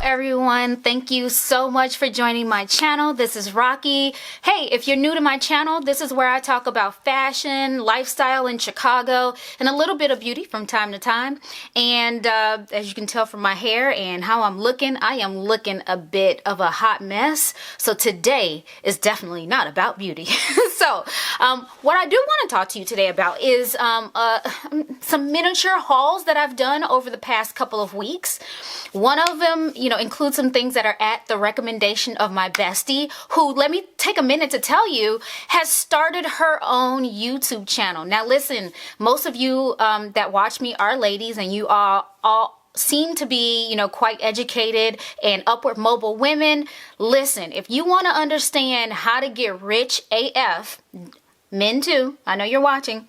everyone. Thank you so much for joining my channel. This is Rocky. Hey, if you're new to my channel, this is where I talk about fashion, lifestyle in Chicago, and a little bit of beauty from time to time. And as you can tell from my hair and how I'm looking, I am looking a bit of a hot mess. So today is definitely not about beauty. So what I do want to talk to you today about is some miniature hauls that I've done over the past couple of weeks. One of them, includes some things that are at the recommendation of my bestie, who, let me take a minute to tell you, has started her own YouTube channel. Now listen, most of you that watch me are ladies, and you all seem to be, quite educated and upward mobile women. Listen, if you want to understand how to get rich AF, men too, I know you're watching.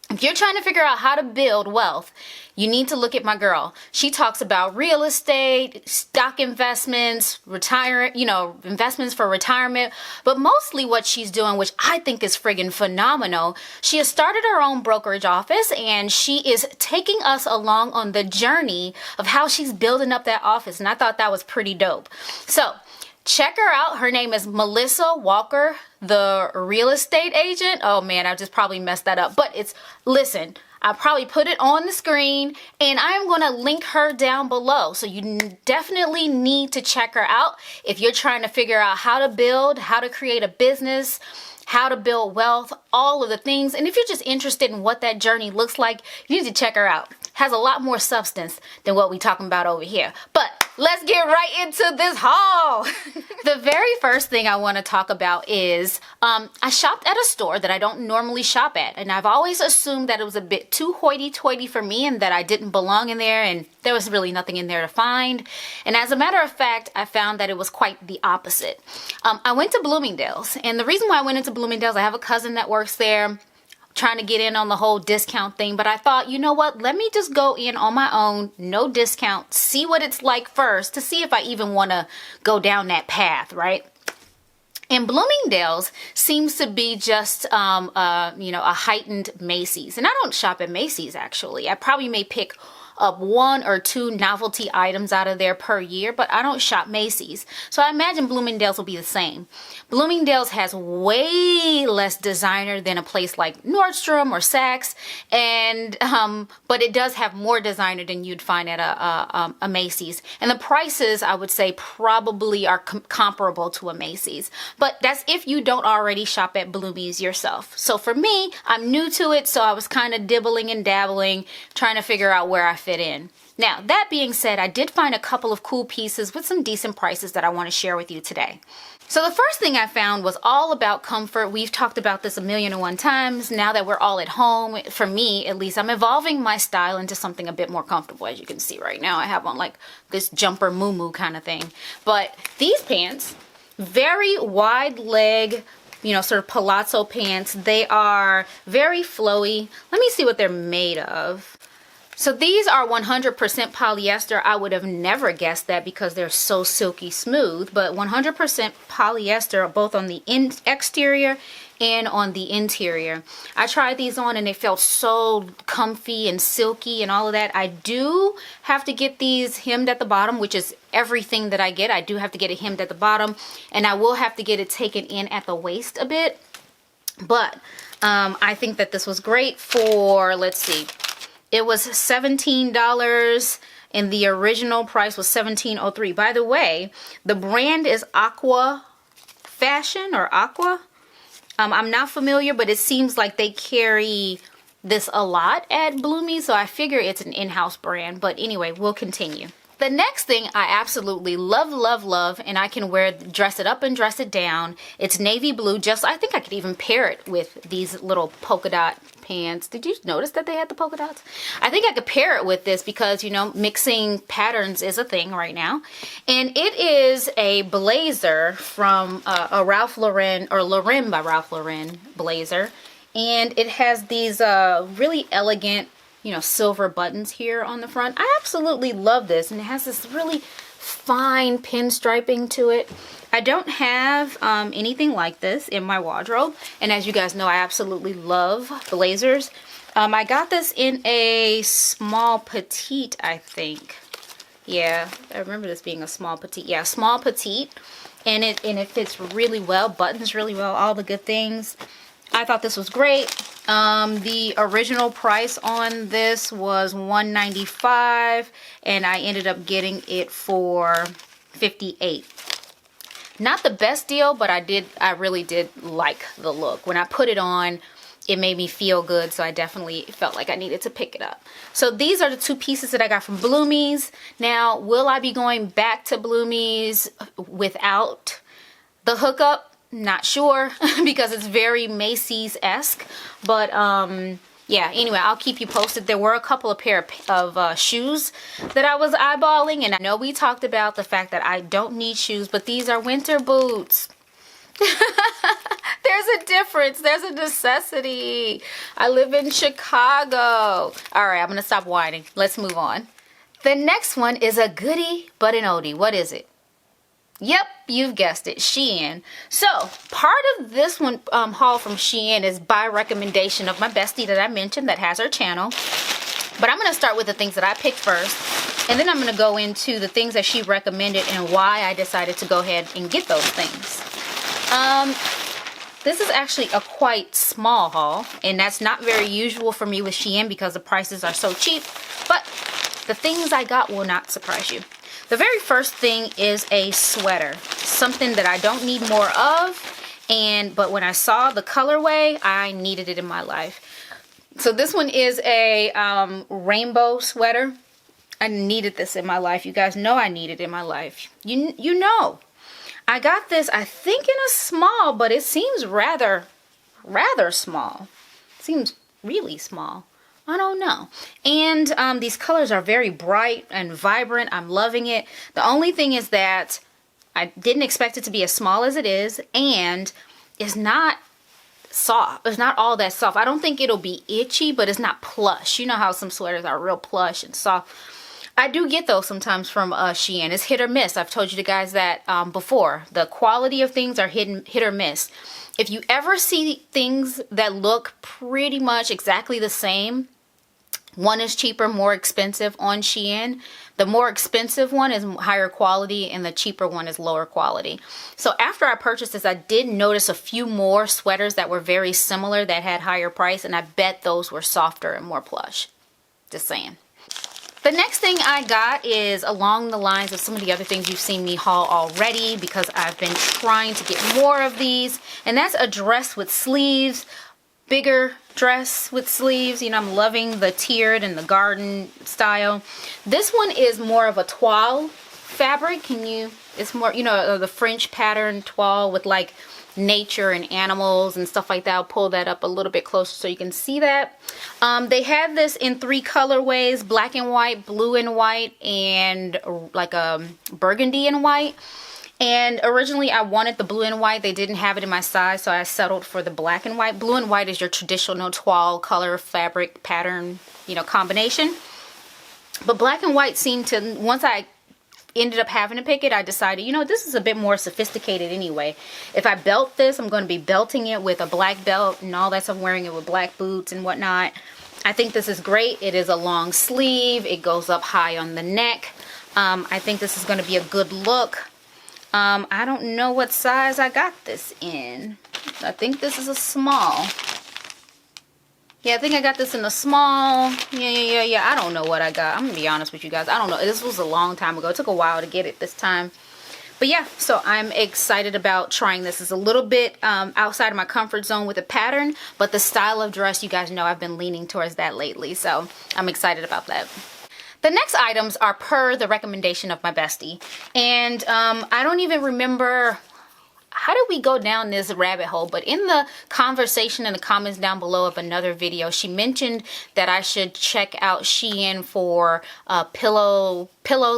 If you're trying to figure out how to build wealth, you need to look at my girl. She talks about real estate, stock investments, investments for retirement, but mostly what she's doing, which I think is friggin' phenomenal. She has started her own brokerage office, and she is taking us along on the journey of how she's building up that office. And I thought that was pretty dope. So check her out. Her name is Melissa Walker, the real estate agent. Oh man, I just probably messed that up. But listen, I'll probably put it on the screen, and I am going to link her down below. So you definitely need to check her out if you're trying to figure out how to build, how to create a business, how to build wealth, all of the things. And if you're just interested in what that journey looks like, you need to check her out. Has a lot more substance than what we're talking about over here. But let's get right into this haul. The very first thing I want to talk about is I shopped at a store that I don't normally shop at. And I've always assumed that it was a bit too hoity-toity for me and that I didn't belong in there, and there was really nothing in there to find. And as a matter of fact, I found that it was quite the opposite. I went to Bloomingdale's, and the reason why I went into Bloomingdale's, I have a cousin that works there, trying to get in on the whole discount thing, but I thought, you know what, let me just go in on my own, no discount, see what it's like first to see if I even want to go down that path, right? And Bloomingdale's seems to be just, a heightened Macy's. And I don't shop at Macy's, actually. I probably may pick up 1 or 2 novelty items out of there per year, but I don't shop Macy's. So I imagine Bloomingdale's will be the same. Bloomingdale's has way less designer than a place like Nordstrom or Saks, and but it does have more designer than you'd find at a Macy's. And the prices, I would say, probably are comparable to a Macy's. But that's if you don't already shop at Bloomies yourself. So for me, I'm new to it, so I was kind of dibbling and dabbling, trying to figure out where I fit in. Now, that being said, I did find a couple of cool pieces with some decent prices that I want to share with you today. So the first thing I found was all about comfort. We've talked about this 1,000,001 times. Now that we're all at home, for me at least, I'm evolving my style into something a bit more comfortable. As you can see right now, I have on like this jumper moo-moo kind of thing. But these pants, very wide leg, sort of palazzo pants. They are very flowy. Let me see what they're made of. So these are 100% polyester. I would have never guessed that because they're so silky smooth, but 100% polyester both on the exterior and on the interior. I tried these on and they felt so comfy and silky and all of that. I do have to get these hemmed at the bottom, which is everything that I get. I do have to get it hemmed at the bottom, and I will have to get it taken in at the waist a bit. But I think that this was great for, let's see, it was $17 and the original price was $17.03. By the way, the brand is Aqua Fashion or Aqua. I'm not familiar, but it seems like they carry this a lot at Bloomies, so I figure it's an in-house brand. But anyway, we'll continue. The next thing I absolutely love, and I can dress it up and dress it down. It's navy blue. I think I could even pair it with these little polka dot pants. Did you notice that they had the polka dots? I think I could pair it with this because, mixing patterns is a thing right now. And it is a blazer from a Ralph Lauren, or Lauren by Ralph Lauren blazer. And it has these really elegant, silver buttons here on the front. I absolutely love this, and it has this really fine pinstriping to it. I don't have anything like this in my wardrobe, and as you guys know, I absolutely love blazers. I got this in a small petite, I think. Yeah, I remember this being a small petite. Yeah, small petite. And it fits really well, buttons really well, all the good things. I thought this was great. The original price on this was $195, and I ended up getting it for $58. Not the best deal, but I really did like the look. When I put it on, it made me feel good, so I definitely felt like I needed to pick it up. So these are the two pieces that I got from Bloomies. Now, will I be going back to Bloomies without the hookup? Not sure, because it's very Macy's-esque. But yeah, anyway, I'll keep you posted. There were a couple of pair of shoes that I was eyeballing, and I know we talked about the fact that I don't need shoes, but these are winter boots. There's a difference. There's a necessity. I live in Chicago. All right, I'm going to stop whining. Let's move on. The next one is a goodie but an oldie. What is it? Yep, you've guessed it, Shein. So, part of this one haul from Shein is by recommendation of my bestie that I mentioned that has her channel. But I'm going to start with the things that I picked first, and then I'm going to go into the things that she recommended and why I decided to go ahead and get those things. This is actually a quite small haul, and that's not very usual for me with Shein because the prices are so cheap, but the things I got will not surprise you. The very first thing is a sweater, something that I don't need more of, but when I saw the colorway, I needed it in my life. So this one is a rainbow sweater. I needed this in my life. You guys know I need it in my life. You know. I got this, I think, in a small, but it seems rather small. Seems really small. I don't know. And these colors are very bright and vibrant. I'm loving it. The only thing is that I didn't expect it to be as small as it is, and it's not soft. It's not all that soft. I don't think it'll be itchy, but it's not plush. You know how some sweaters are real plush and soft. I do get those sometimes from Shein. It's hit or miss. I've told you guys that before. The quality of things are hit or miss. If you ever see things that look pretty much exactly the same, one is cheaper, more expensive on Shein. The more expensive one is higher quality and the cheaper one is lower quality. So after I purchased this, I did notice a few more sweaters that were very similar that had higher price, and I bet those were softer and more plush. Just saying. The next thing I got is along the lines of some of the other things you've seen me haul already, because I've been trying to get more of these, and that's a dress with sleeves, bigger dress with sleeves. You know, I'm loving the tiered and the garden style. This one is more of a toile fabric. It's more, you know, the French pattern toile with like nature and animals and stuff like that. I'll pull that up a little bit closer so you can see that. They had this in 3 colorways: black and white, blue and white, and like a burgundy and white. And originally I wanted the blue and white. They didn't have it in my size, so I settled for the black and white. Blue and white is your traditional toile color fabric pattern, you know, combination. But black and white seemed to, once I ended up having to pick it, I decided, you know, this is a bit more sophisticated anyway. If I belt this, I'm going to be belting it with a black belt and all that stuff, wearing it with black boots and whatnot. I think this is great. It is a long sleeve. It goes up high on the neck. I think this is going to be a good look. I don't know what size I got this in. I think this is a small. Yeah, I think I got this in a small. Yeah. I don't know what I got. I'm going to be honest with you guys. I don't know. This was a long time ago. It took a while to get it this time. But yeah, so I'm excited about trying this. It's a little bit outside of my comfort zone with the pattern, but the style of dress, you guys know I've been leaning towards that lately. So I'm excited about that. The next items are per the recommendation of my bestie. And I don't even remember how did we go down this rabbit hole, but in the conversation in the comments down below of another video, she mentioned that I should check out Shein for pillows,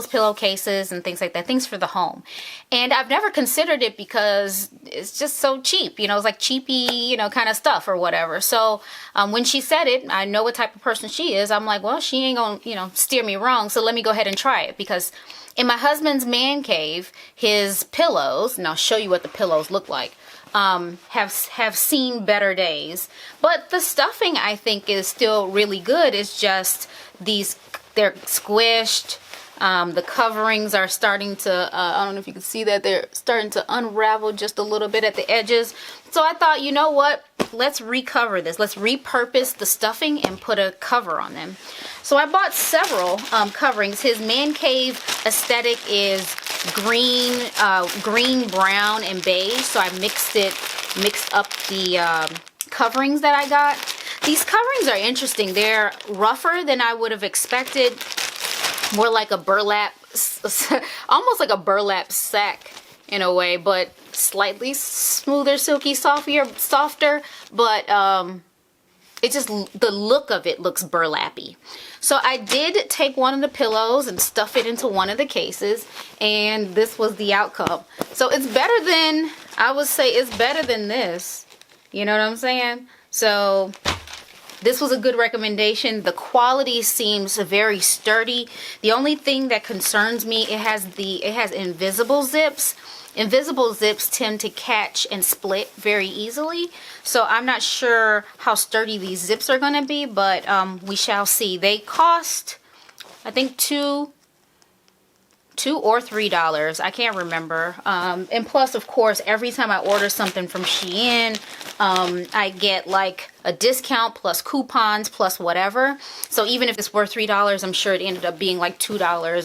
pillowcases, and things like that, things for the home. And I've never considered it because it's just so cheap, you know, it's like cheapy, you know, kind of stuff or whatever. So when she said it, I know what type of person she is. I'm like, well, she ain't gonna, you know, steer me wrong, so let me go ahead and try it. Because in my husband's man cave, his pillows, and I'll show you what the pillows look like, have seen better days. But the stuffing, I think, is still really good. It's just they're squished. The coverings are starting to, I don't know if you can see that, they're starting to unravel just a little bit at the edges. So I thought, you know what, let's recover this. Let's repurpose the stuffing and put a cover on them. So I bought several coverings. His man cave aesthetic is green, brown, and beige. So I mixed up the coverings that I got. These coverings are interesting. They're rougher than I would have expected. More like a burlap, almost like a burlap sack in a way, but slightly smoother, silky, softer. But it just, the look of it looks burlappy. So I did take one of the pillows and stuff it into one of the cases, and this was the outcome. So it's better than, I would say it's better than this. You know what I'm saying? So this was a good recommendation. The quality seems very sturdy. The only thing that concerns me, it has invisible zips. Invisible zips tend to catch and split very easily. So I'm not sure how sturdy these zips are going to be, but we shall see. They cost, I think, $2 or $3. I can't remember. And plus, of course, every time I order something from Shein, I get like a discount plus coupons plus whatever. So even if it's worth $3, I'm sure it ended up being like $2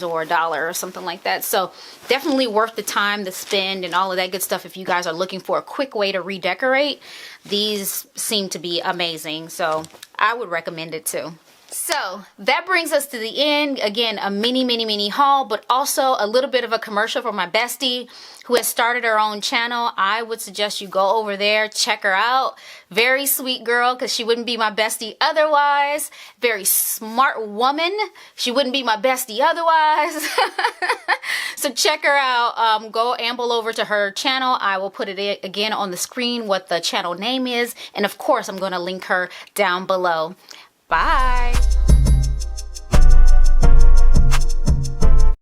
or $1 or something like that. So definitely worth the time, the spend, and all of that good stuff. If you guys are looking for a quick way to redecorate, these seem to be amazing. So I would recommend it too. So that brings us to the end. Again, a mini haul, but also a little bit of a commercial for my bestie who has started her own channel. I would suggest you go over there, check her out. Very sweet girl, because she wouldn't be my bestie otherwise. Very smart woman. She wouldn't be my bestie otherwise. So check her out. Go amble over to her channel. I will put it again on the screen what the channel name is. And of course, I'm going to link her down below. Bye.